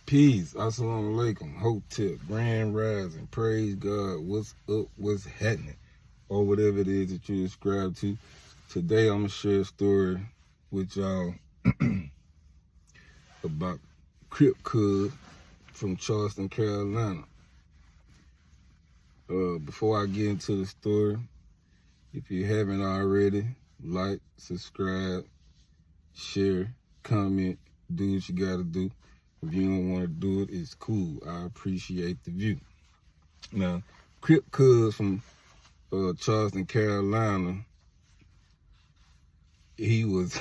Peace, assalamu alaikum, hotep, grand rising, praise God, what's up, what's happening, or whatever it is that you subscribe to. Today I'm going to share a story with y'all about Crip Cuz from Charleston, Carolina. Before I get into the story, if you haven't already, like, subscribe, share, comment, do what you gotta do. If you don't want to do it, it's cool. I appreciate the view. Now, Crip Cuz from Charleston, Carolina, he was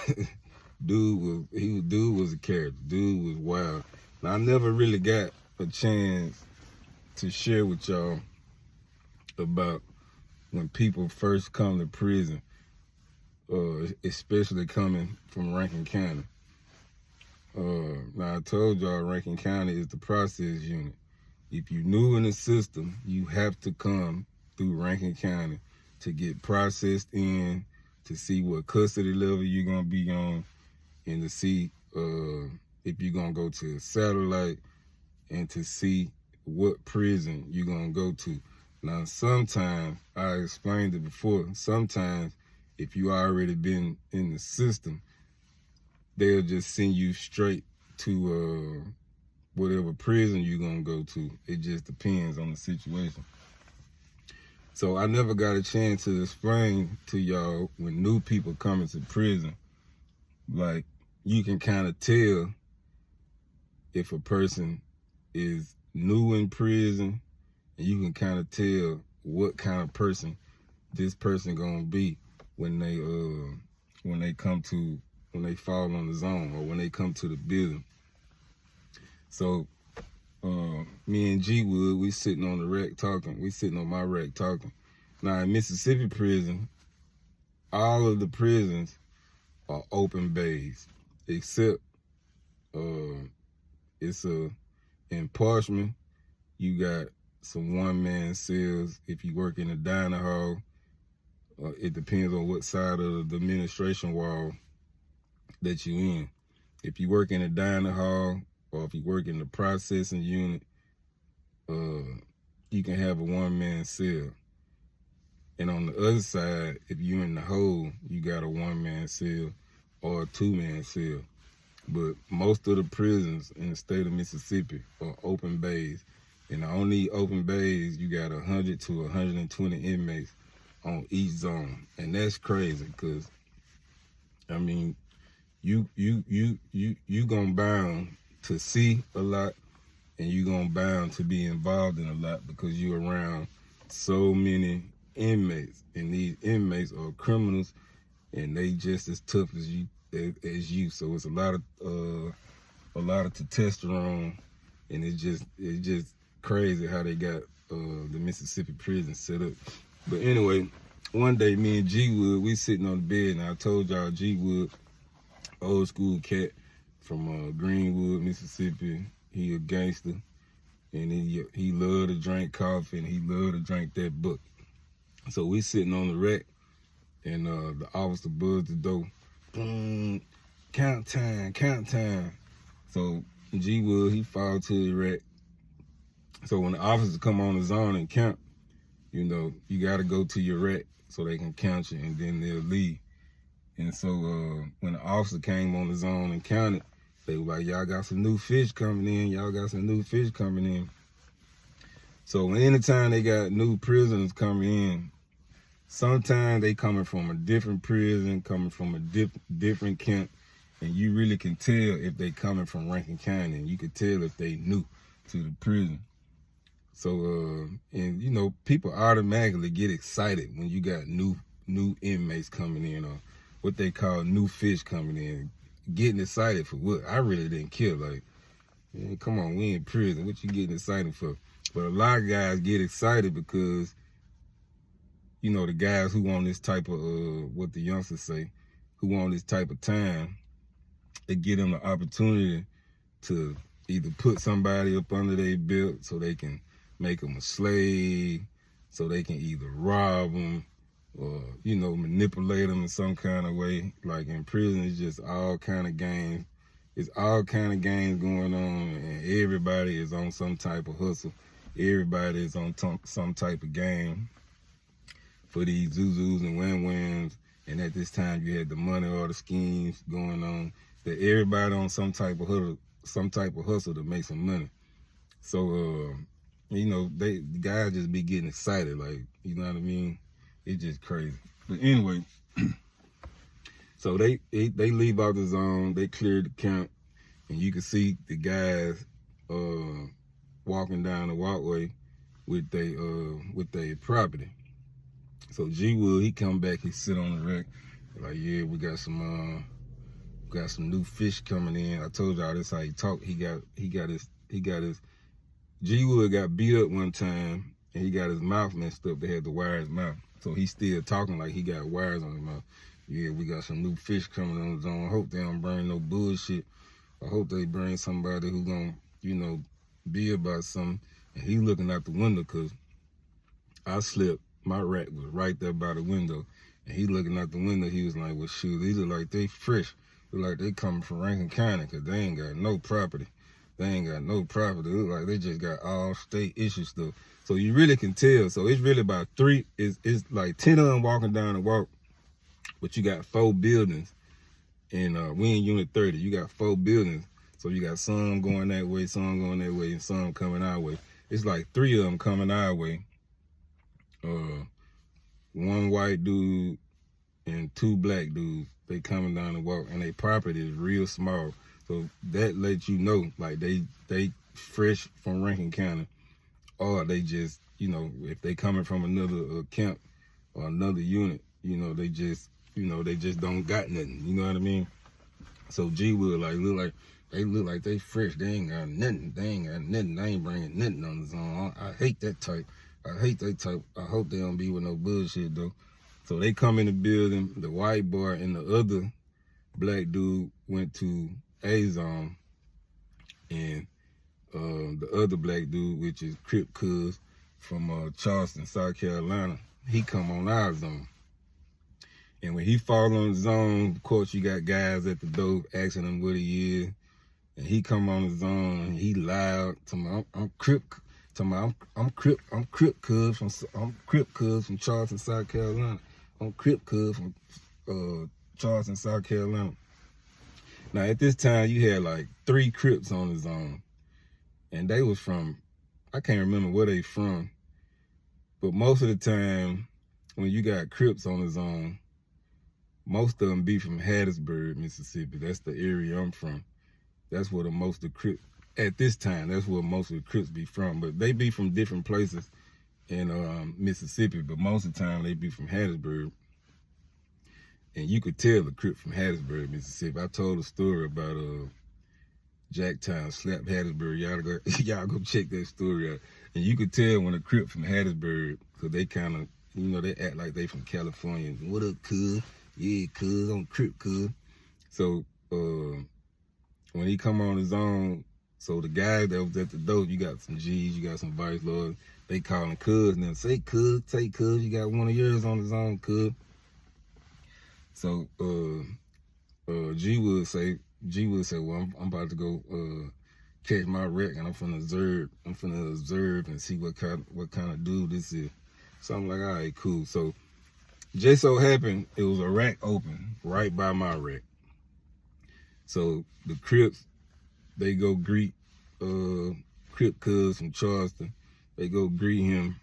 dude was a character. Dude was wild. Now, I never really got a chance to share with y'all about when people first come to prison, especially coming from Rankin County. Now I told y'all Rankin County is the process unit. If you're new in the system, you have to come through Rankin County to get processed in, to see what custody level you're gonna be on, and to see if you're gonna go to a satellite, and to see what prison you're gonna go to. Now sometimes, I explained it before, sometimes if you already been in the system, they'll just send you straight to whatever prison you're gonna go to. It just depends on the situation. So I never got a chance to explain to y'all when new people come into prison, like you can kind of tell if a person is new in prison, and you can kind of tell what kind of person this person gonna be when they fall on the zone, or when they come to the building. So me and G Wood, we sitting on the rack talking. We sitting on my rack talking. Now in Mississippi prison, all of the prisons are open bays, except in Parchman, you got some one-man cells. If you work in a dining hall, it depends on what side of the administration wall that you in. If you work in a dining hall, or if you work in the processing unit, you can have a one-man cell. And on the other side, if you're in the hole, you got a one-man cell or a two-man cell. But most of the prisons in the state of Mississippi are open bays. And on these open bays, you got 100 to 120 inmates on each zone. And that's crazy, because I mean, you gonna bound to see a lot, and you gonna bound to be involved in a lot, because you around so many inmates, and these inmates are criminals, and they just as tough as you. So it's a lot of testosterone, and it's just crazy how they got the Mississippi prison set up. But anyway, one day me and G Wood, we sitting on the bed, and I told y'all G Wood, old school cat from Greenwood, Mississippi. He a gangster, and he loved to drink coffee, and he loved to drink that book. So we sitting on the rack, and the officer buzzed the door. Boom, count time, count time. So G Wood, he fall to the rack. So when the officers come on the zone and count, you know, you gotta go to your rack so they can count you, and then they'll leave. And so when the officer came on the zone and counted, they were like, y'all got some new fish coming in, y'all got some new fish coming in. So anytime they got new prisoners coming in, sometimes they coming from a different prison, coming from a different camp, and you really can tell if they coming from Rankin County, and you can tell if they new to the prison. So, and you know, people automatically get excited when you got new inmates coming in, or what they call new fish coming in. Getting excited for what? I really didn't care. Like, man, come on, we in prison. What you getting excited for? But a lot of guys get excited because, you know, the guys who want this type of, what the youngsters say, who want this type of time, they get them the opportunity to either put somebody up under their belt so they can make them a slave, so they can either rob them, or, you know, manipulate them in some kind of way. Like in prison, it's just all kind of games It's all kind of games going on, and everybody is on some type of hustle. Everybody is on some type of game for these Zuzus and win-wins. And at this time, you had the money or the schemes going on. That everybody on some type of hustle to make some money. So, you know, the guys just be getting excited, like, you know what I mean? It's just crazy. But anyway, so they leave out the zone, they clear the camp, and you can see the guys walking down the walkway with their property. So G Wood, he come back, he sit on the wreck, like, yeah, we got some new fish coming in. I told y'all this how he talk. He got his G Wood got beat up one time, and he got his mouth messed up. They had to wire his mouth, so he's still talking like he got wires on his mouth. Yeah, we got some new fish coming on the zone. I hope they don't bring no bullshit. I hope they bring somebody who gonna, you know, be about something. And he looking out the window, cause I slipped. My rack was right there by the window, and he looking out the window. He was like, well, shoot, these look like they fresh. Look like they coming from Rankin County, cause they ain't got no property. They ain't got no property. It look like they just got all state issue stuff. So you really can tell. So it's really about it's like 10 of them walking down the walk, but you got 4 buildings. And we in Unit 30. You got 4 buildings. So you got some going that way, some going that way, and some coming our way. It's like 3 of them coming our way. 1 white dude and 2 black dudes. They coming down the walk, and their property is real small. So that lets you know, like, they fresh from Rankin County, or they just, you know, if they coming from another camp or another unit, you know, they just don't got nothing. You know what I mean? So G Wood look like they fresh. They ain't got nothing. They ain't bringing nothing on the zone. I hate that type. I hope they don't be with no bullshit though. So they come in the building. The white boy and the other black dude went to A zone, and the other black dude, which is Crip Cuz from Charleston, South Carolina, he come on our zone. And when he fall on the zone, of course you got guys at the door asking him what he is. And he come on the zone, and he loud, I'm Crip Cuz from Charleston, South Carolina. I'm Crip Cuz from Charleston, South Carolina. Now at this time you had like 3 Crips on the zone. And they was from, I can't remember where they from, but most of the time when you got Crips on the zone, most of them be from Hattiesburg, Mississippi. That's the area I'm from. That's where most of the Crips, at this time, that's where most of the Crips be from. But they be from different places in Mississippi, but most of the time they be from Hattiesburg. And you could tell the Crip from Hattiesburg, Mississippi. I told a story about Jacktown slapped Hattiesburg. Y'all go check that story out. And you could tell when a Crip from Hattiesburg, because they kind of, you know, they act like they from California. What up, cuz? Yeah, cuz, I'm Crip, cuz. So when he come on the zone, so the guy that was at the door, you got some G's, you got some vice lords, they calling cuz, and then say cuz, you got one of yours on the zone, cuz. So G Wood say, well, I'm about to go catch my wreck, and I'm finna observe and see what kind of dude this is. So I'm like, all right, cool. So just so happened it was a rack open right by my rack. So the Crips, they go greet Crip Cuz from Charleston. They go greet him,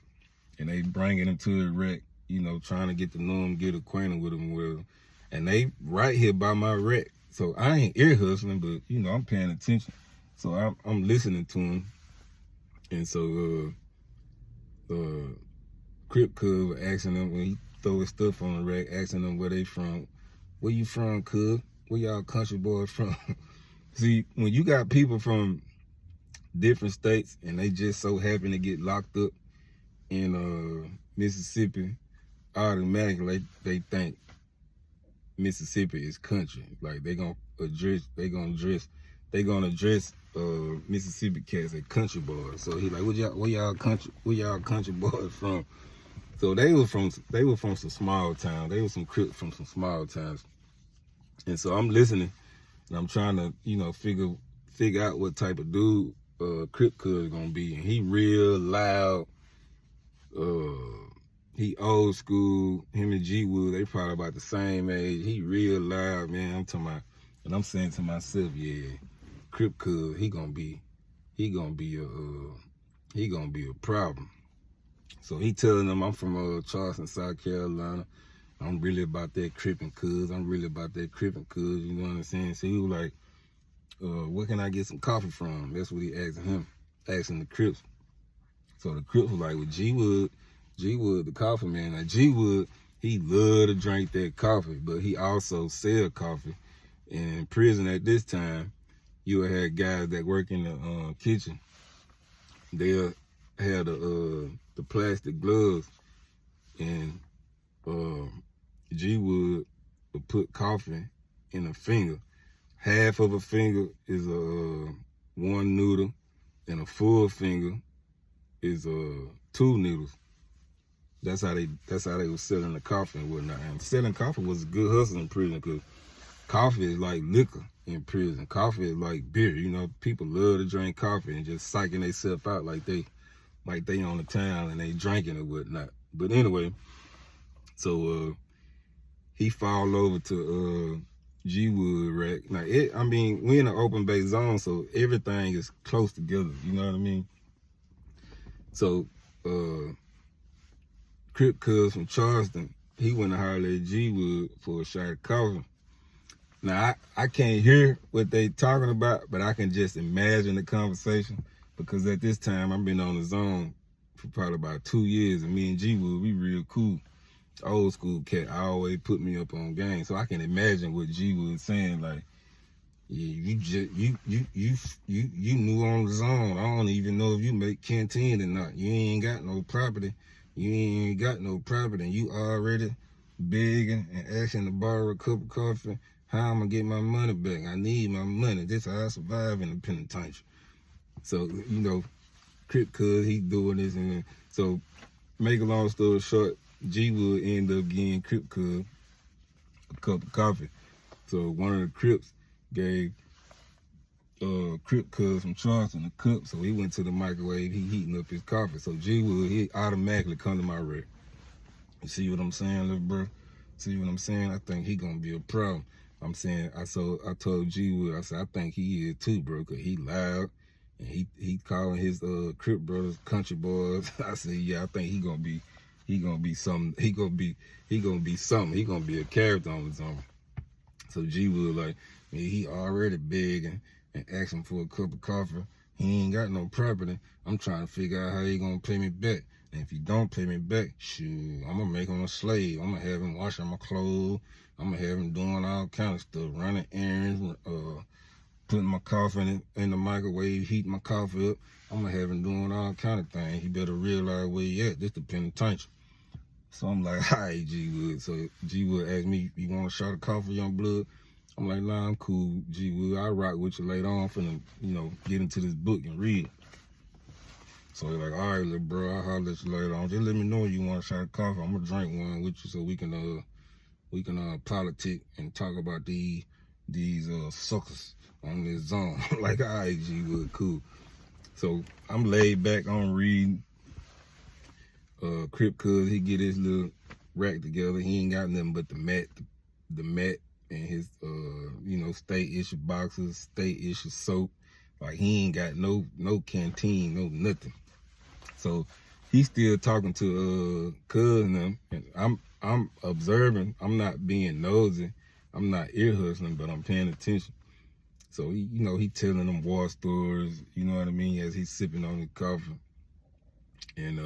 and they bringing him to the rack, you know, trying to get to know him, get acquainted with him, whatever. And they right here by my rack. So I ain't ear hustling, but, you know, I'm paying attention. So I'm listening to him. And so Crip Cuz was asking them, when he throw his stuff on the rack, asking them where they from. Where you from, cuz? Where y'all country boys from? See, when you got people from different states and they just so happen to get locked up in Mississippi, automatically they think Mississippi is country. Like they gonna address Mississippi cats as country boys. So he like, where y'all country boys from? So they were from some small towns. They were some Crips from some small towns. And so I'm listening, and I'm trying to, figure out what type of dude Crip Cuz gonna be. And he real loud. He old school. Him and G Wood, they probably about the same age. He real loud, man. I'm talking about, and I'm saying to myself, yeah, Crip Cuz, he gonna be a problem. So he telling them I'm from Charleston, South Carolina. I'm really about that Crippin' Cuz. I'm really about that Crippin' Cuz. You know what I'm saying? So he was like, where can I get some coffee from? That's what he asking him, asking the Crips. So the Crips was like, well, G Wood, the coffee man. Now G Wood, he love to drink that coffee, but he also sell coffee. And in prison at this time, you had guys that work in the kitchen. They'll have the plastic gloves, and G Wood would put coffee in a finger. Half of a finger is one noodle, and a full finger is 2 noodles. That's how they was selling the coffee and whatnot. And selling coffee was a good hustle in prison, because coffee is like liquor in prison. Coffee is like beer. People love to drink coffee and just psyching themselves out like they on the town and they drinking or whatnot. But anyway, so he fall over to G Wood rack. Now we in an open base zone, so everything is close together. You know what I mean? So Crip Cuz from Charleston, he went to holler at G Wood for a shot of coffee. Now I can't hear what they talking about, but I can just imagine the conversation, because at this time I've been on the zone for probably about 2 years, and me and G Wood, we real cool. Old school cat, always put me up on game, so I can imagine what G Wood saying, like, yeah, you new on the zone. I don't even know if you make canteen or not. You ain't got no property. And you already begging and asking to borrow a cup of coffee. How I'm gonna get my money back? I need my money. This how I survive in the penitentiary. So, Crip Cuz, he doing this, and so make a long story short, G Wood ended up getting Crip Cuz a cup of coffee. So one of the Crips gave Crip Cuz from Charleston a cup, so he went to the microwave, he heating up his coffee. So G Wood, he automatically come to my wreck. You see what I'm saying, little bro? See what I'm saying? I think he gonna be a problem. I'm saying, I told G Wood, I said, I think he is too, bro, because he loud, and he calling his Crip brothers country boys. I said, yeah, I think he gonna be something. He gonna be something. He gonna be a character on his own. So G Wood, like, man, he already begging and asking for a cup of coffee. He ain't got no property. I'm trying to figure out how he gonna pay me back. And if he don't pay me back, shoot, I'm gonna make him a slave. I'm gonna have him washing my clothes. I'm gonna have him doing all kind of stuff, running errands, putting my coffee in the microwave, heating my coffee up. I'm gonna have him doing all kind of things. He better realize where he at. This the penitentiary. So I'm like, hi, G Wood. So G Wood asked me, you want a shot of coffee, young blood? I'm like, nah, I'm cool, G Wood. I'll rock with you later on. I'm finna, get into this book and read it. So he's like, all right, little bro, I'll holler at you later on. Just let me know you want a shot of coffee. I'm gonna drink one with you so we can politic and talk about these suckers on this zone. Like, all right, G Wood, cool. So I'm laid back on reading. Crip Cuz, he get his little rack together. He ain't got nothing but the mat and his state issue boxes, state issue soap. Like, he ain't got no canteen, no nothing. So he's still talking to Cuz and them, and I'm observing. I'm not being nosy. I'm not ear hustling, but I'm paying attention. So he telling them war stories, you know what I mean, as he's sipping on his coffee. And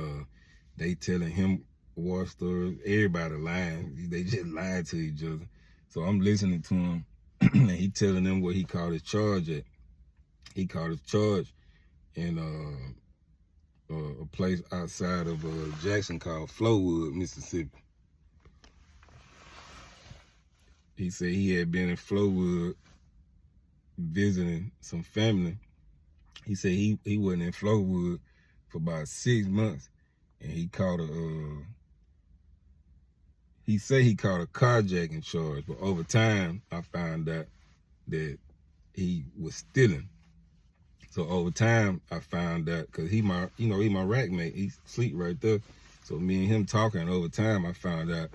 they telling him war stories. Everybody lying. They just lying to each other. So I'm listening to him, and he telling them what he called his charge at. He called his charge in a place outside of Jackson called Flowood, Mississippi. He said he had been in Flowood visiting some family. He said he wasn't in Flowood for about 6 months, and he caught he caught a carjacking charge. But over time, I found out that he was stealing. So over time, I found out, cause he my rack mate. He sleep right there. So me and him talking over time, I found out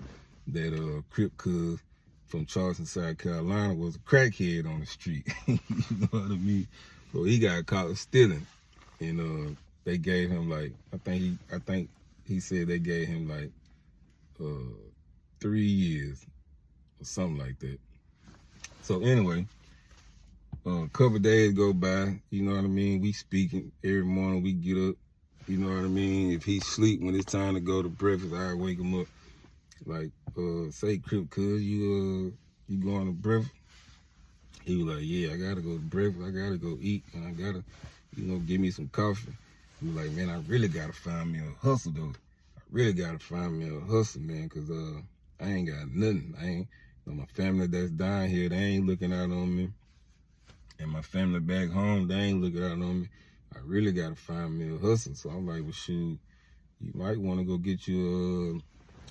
that Crip Cuz from Charleston, South Carolina, was a crackhead on the street. You know what I mean? So he got caught stealing, and they gave him like I think he said they gave him like 3 years or something like that. So anyway. A couple days go by, you know what I mean? We speaking every morning. We get up, you know what I mean? If he sleep when it's time to go to breakfast, I wake him up. Like, say, Crip, cuz you going to breakfast? He was like, yeah, I gotta go to breakfast. I gotta go eat, and I gotta, give me some coffee. He was like, man, I really gotta find me a hustle though. I really gotta find me a hustle, man, cause I ain't got nothing. My family that's down here, they ain't looking out on me. And my family back home, they ain't looking out on me. I really gotta find me a hustle. So I'm like, well, shoot, you might want to go get you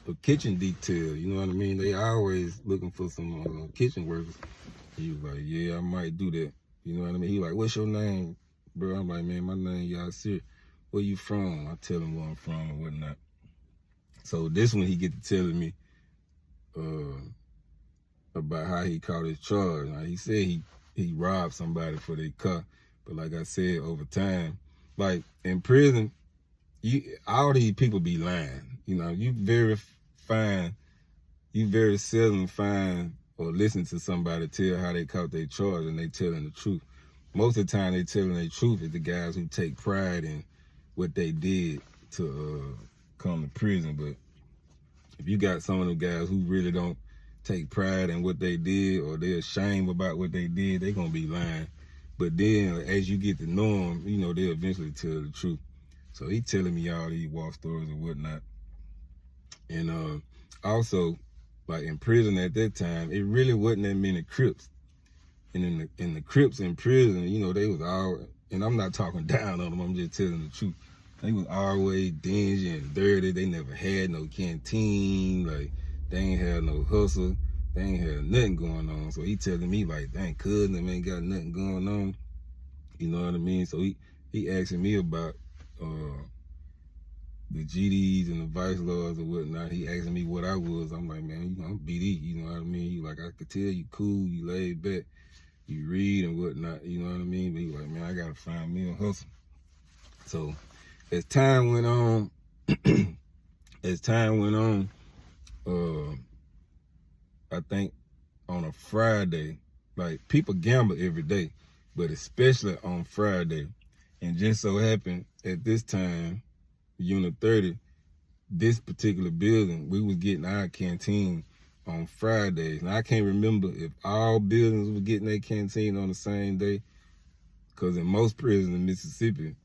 a kitchen detail. You know what I mean? They always looking for some kitchen workers. He was like, yeah, I might do that. You know what I mean? He like, what's your name, bro? I'm like, man, my name Yasir. Where you from? I tell him where I'm from and whatnot. So this one, he get to telling me about how he caught his charge. Now, he said he robbed somebody for their car. But like I said, over time, like in prison, all these people be lying. You very seldom find or listen to somebody tell how they caught their charge and they telling the truth. Most of the time they telling their truth is the guys who take pride in what they did to come to prison. But if you got some of them guys who really don't take pride in what they did or they're ashamed about what they did, they gonna be lying. But then as you get to know them, they'll eventually tell the truth. So he telling me all these war stories and whatnot. And also, like in prison at that time, it really wasn't that many Crips. And in the Crips in prison, they was all, and I'm not talking down on them, I'm just telling the truth. They was always dingy and dirty. They never had no canteen, like they ain't had no hustle. They ain't had nothing going on. So he telling me like, dang, cousin, them ain't got nothing going on. You know what I mean? So he asking me about the GDs and the vice lords or whatnot. He asking me what I was. I'm like, man, I'm BD. You know what I mean? He like, I could tell you cool, you laid back, you read and whatnot. You know what I mean? But he like, man, I gotta find me a hustle. So as time went on, I think on a Friday, like people gamble every day, but especially on Friday. And just so happened at this time, Unit 30, this particular building, we was getting our canteen on Fridays. Now I can't remember if all buildings were getting their canteen on the same day, because in most prisons in Mississippi,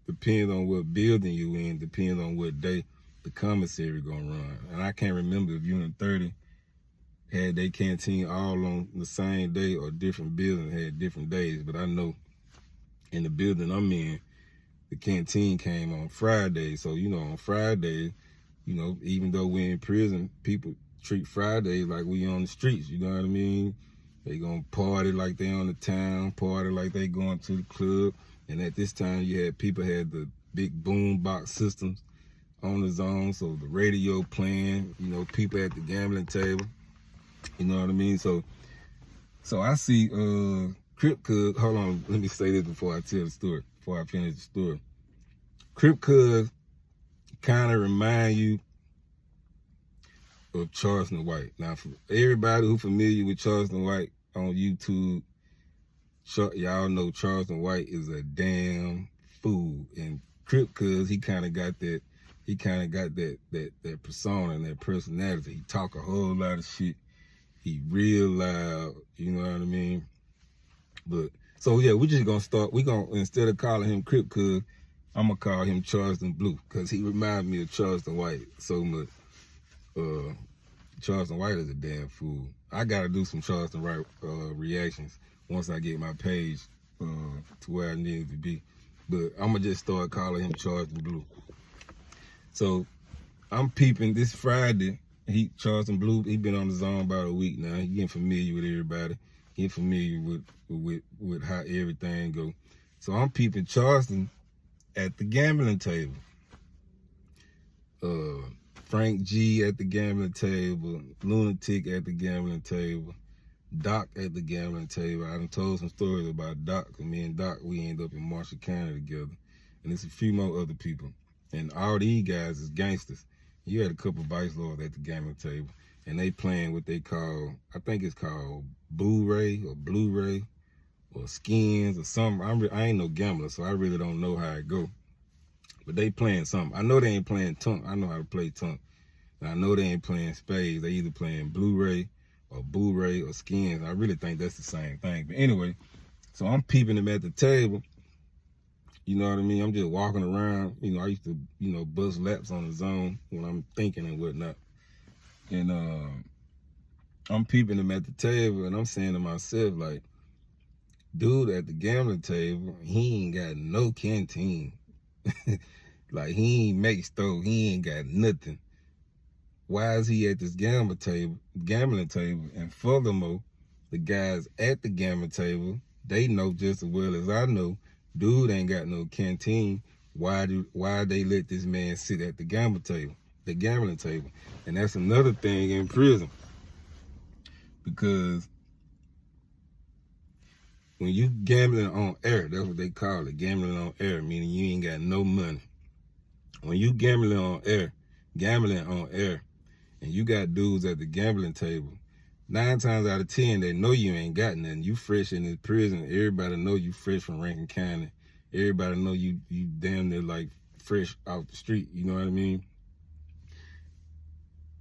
depends on what building you in, depends on what day the commissary gonna run. And I can't remember if Unit 30 had their canteen all on the same day or different buildings had different days. But I know in the building I'm in, the canteen came on Friday. So, on Friday, even though we're in prison, people treat Fridays like we on the streets, you know what I mean? They gonna party like they on the town, party like they going to the club. And at this time, people had the big boom box systems on the zone, so the radio playing, people at the gambling table, you know what I mean? So I see Crip Cuz, hold on, let me say this before I tell the story, before I finish the story. Crip Cuz kind of remind you of Charleston White. Now, for everybody who familiar with Charleston White on YouTube, y'all know Charleston White is a damn fool. And Crip Cuz, he kind of got that persona and that personality. He talk a whole lot of shit. He real loud, you know what I mean? But, so yeah, we just gonna start, instead of calling him Crip Cuz, I'm gonna call him Charleston Blue, because he reminds me of Charleston White so much. Charleston White is a damn fool. I gotta do some Charleston White reactions once I get my page to where I need it to be. But I'm gonna just start calling him Charleston Blue. So I'm peeping this Friday. Charleston Blue, he been on the zone about a week now. He getting familiar with everybody, He familiar with how everything go. So I'm peeping Charleston at the gambling table. Frank G at the gambling table, Lunatic at the gambling table, Doc at the gambling table. I done told some stories about Doc, and me and Doc, we end up in Marshall County together. And there's a few more other people. And all these guys is gangsters. You had a couple vice lords at the gambling table, and they playing what they call, I think it's called Blu-ray or Blu-ray or Skins or something. I ain't no gambler, so I really don't know how it go. But they playing something. I know they ain't playing Tunk. I know how to play Tunk. And I know they ain't playing spades. They either playing Blu-ray or Blu-ray or Skins. I really think that's the same thing. But anyway, so I'm peeping them at the table. You know what I mean? I'm just walking around. You know, I used to, you know, bust laps on the zone when I'm thinking and whatnot. And I'm peeping them at the table, and I'm saying to myself, like, dude at the gambling table, he ain't got no canteen. Like, he ain't make stove. He ain't got nothing. Why is he at this gambling table? And furthermore, the guys at the gambling table, they know just as well as I know, dude ain't got no canteen. Why they let this man sit at the gambling table? And that's another thing in prison. Because when you gambling on air, that's what they call it, gambling on air, meaning you ain't got no money. When you gambling on air, and you got dudes at the gambling table, 9 times out of 10, they know you ain't got nothing. You fresh in this prison. Everybody know you fresh from Rankin County. Everybody know you damn near like fresh off the street. You know what I mean?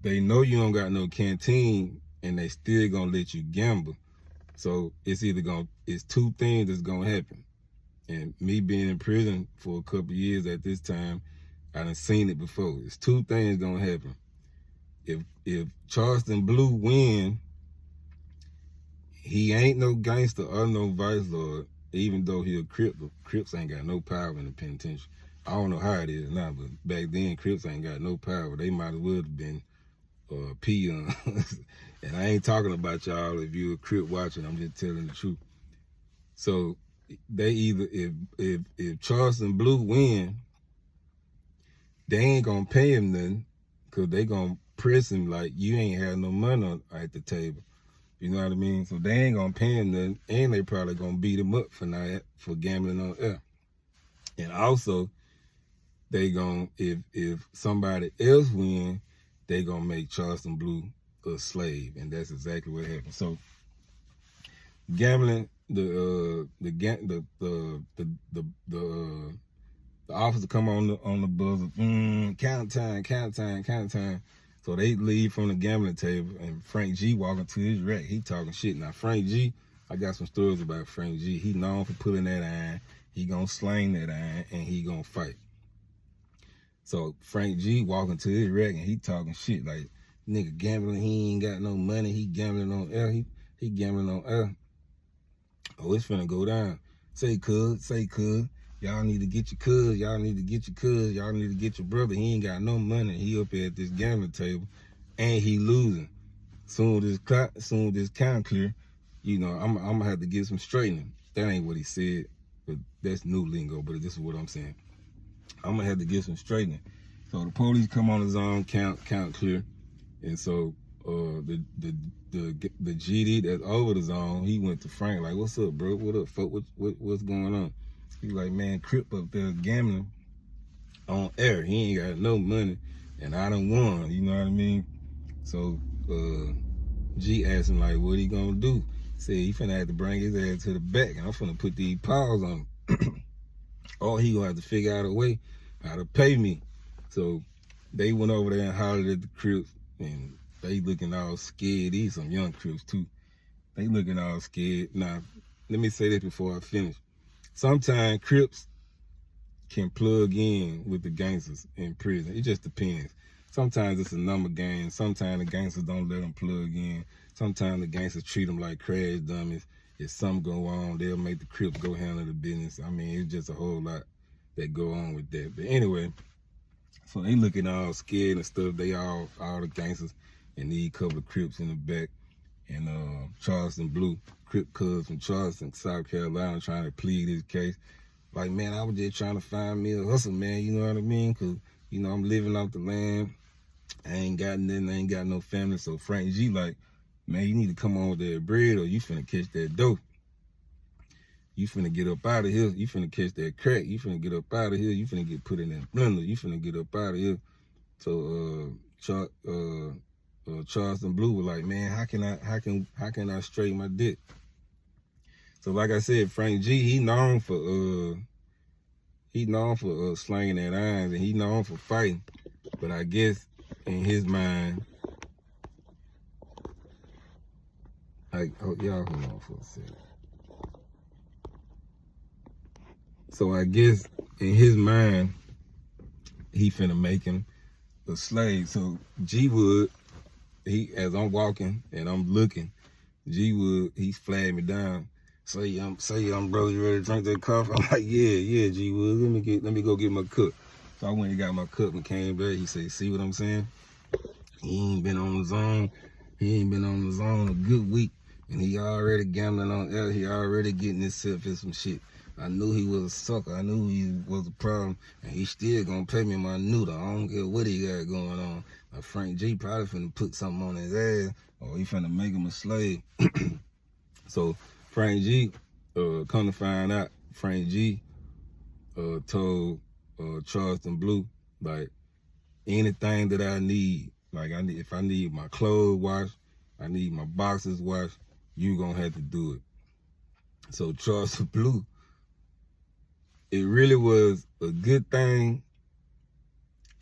They know you don't got no canteen, and they still gonna let you gamble. So it's two things that's gonna happen. And me being in prison for a couple years at this time, I done seen it before. It's 2 things gonna happen. If Charleston Blue win, he ain't no gangster or no vice lord, even though he a Crip. Crips ain't got no power in the penitentiary. I don't know how it is now, but back then Crips ain't got no power. They might as well have been peons. And I ain't talking about y'all if you're a Crip watching. I'm just telling the truth. So they either, if Charleston Blue win, they ain't gonna pay him nothing, because they gonna press him like you ain't had no money at the table. You know what I mean? So they ain't gonna pay him nothing, and they probably gonna beat him up for gambling on air. And also, they gonna, if somebody else win, they gonna make Charleston Blue a slave, and that's exactly what happened. So gambling, the officer come on the buzzer, count time. So they leave from the gambling table, and Frank G walking to his rack. He talking shit. Now Frank G, I got some stories about Frank G. He known for pulling that iron. He gonna sling that iron, and he gonna fight. So Frank G walking to his rack, and he talking shit like, nigga gambling, he ain't got no money. He gambling on air. He gambling on air. Oh, it's finna go down. Say cuz. Y'all need to get your cuz. Y'all need to get your brother. He ain't got no money. He up here at this gambling table, and he losing. Soon as this count clear, you know, I'm gonna have to get some straightening. That ain't what he said, but that's new lingo. But this is what I'm saying. I'm gonna have to get some straightening. So the police come on the zone, count clear, and so the GD that's over the zone, he went to Frank like, "What's up, bro? What up, fuck? What's going on?" He like, "Man, Crip up there gambling on air. He ain't got no money, and I done won." You know what I mean? So G asked him like, "What he gonna do?" Said he finna have to bring his ass to the back, and I'm finna put these paws on him. Or he gonna have to figure out a way how to pay me. So they went over there and hollered at the Crips, and they looking all scared. These some young Crips too. They looking all scared. Now, let me say this before I finish. Sometimes Crips can plug in with the gangsters in prison. It just depends. Sometimes it's a number game. Sometimes the gangsters don't let them plug in. Sometimes the gangsters treat them like crash dummies. If something go on, they'll make the Crips go handle the business. I mean, it's just a whole lot that go on with that. But anyway, so they looking all scared and stuff. They all the gangsters, and these couple of Crips in the back. and Charleston Blue, Crip Cuz from Charleston, South Carolina, trying to plead his case. Like, man, I was just trying to find me a hustle, man, you know what I mean? Because, you know, I'm living off the land. I ain't got nothing, I ain't got no family. So Frank G like, man, you need to come on with that bread or you finna catch that dope. You finna get up out of here. You finna catch that crack. You finna get up out of here. You finna get put in that blender. You finna get up out of here. So Charleston Blue was like, man, how can I straighten my dick? So like I said, Frank G, he known for slanging that irons, and he known for fighting. But I guess in his mind, like, y'all hold on for a second. So I guess in his mind, he finna make him a slave. So G Wood, as I'm walking and I'm looking, G Wood, he flagged me down. Say, bro, you ready to drink that coffee? I'm like, yeah, G Wood, let me go get my cup. So I went and got my cup and came back. He said, see what I'm saying? He ain't been on the zone. He ain't been on the zone a good week. And he already gambling on L. He already getting himself in some shit. I knew he was a sucker. I knew he was a problem. And he still gonna pay me my noodle. I don't care what he got going on. Now, Frank G probably finna put something on his ass, or he finna make him a slave. So Frank G, come to find out, Frank G told Charleston Blue, like, anything that I need, like if I need my clothes washed, I need my boxes washed, you gonna have to do it. So Charleston Blue, it really was a good thing.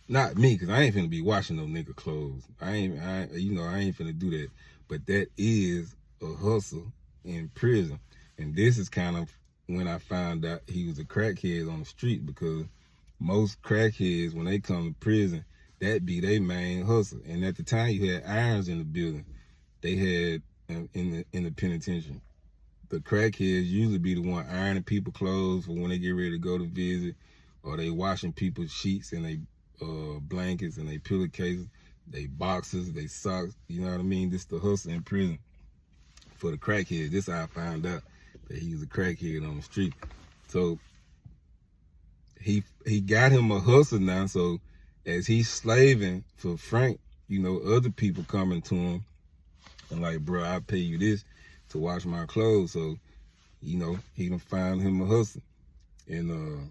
Not me, cause I ain't finna be washing no nigga clothes. I ain't finna do that. But that is a hustle in prison. And this is kind of when I found out he was a crackhead on the street, because most crackheads, when they come to prison, that be their main hustle. And at the time, you had irons in the building. They had in the penitentiary. The crackheads usually be the one ironing people clothes for when they get ready to go to visit, or they washing people's sheets and they blankets and they pillowcases, they boxes, they socks. You know what I mean? This the hustle in prison for the crackheads. This how I found out that he was a crackhead on the street. So he got him a hustle now. So as he's slaving for Frank, you know, other people coming to him and like, bro, I'll pay you this to wash my clothes. So, you know, he done found him a hustle. And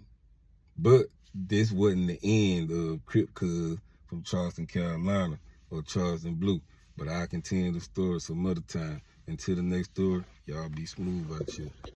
but this wasn't the end of Crip Cuz from Charleston, Carolina, or Charleston Blue. But I'll continue the story some other time. Until the next story, y'all be smooth out here.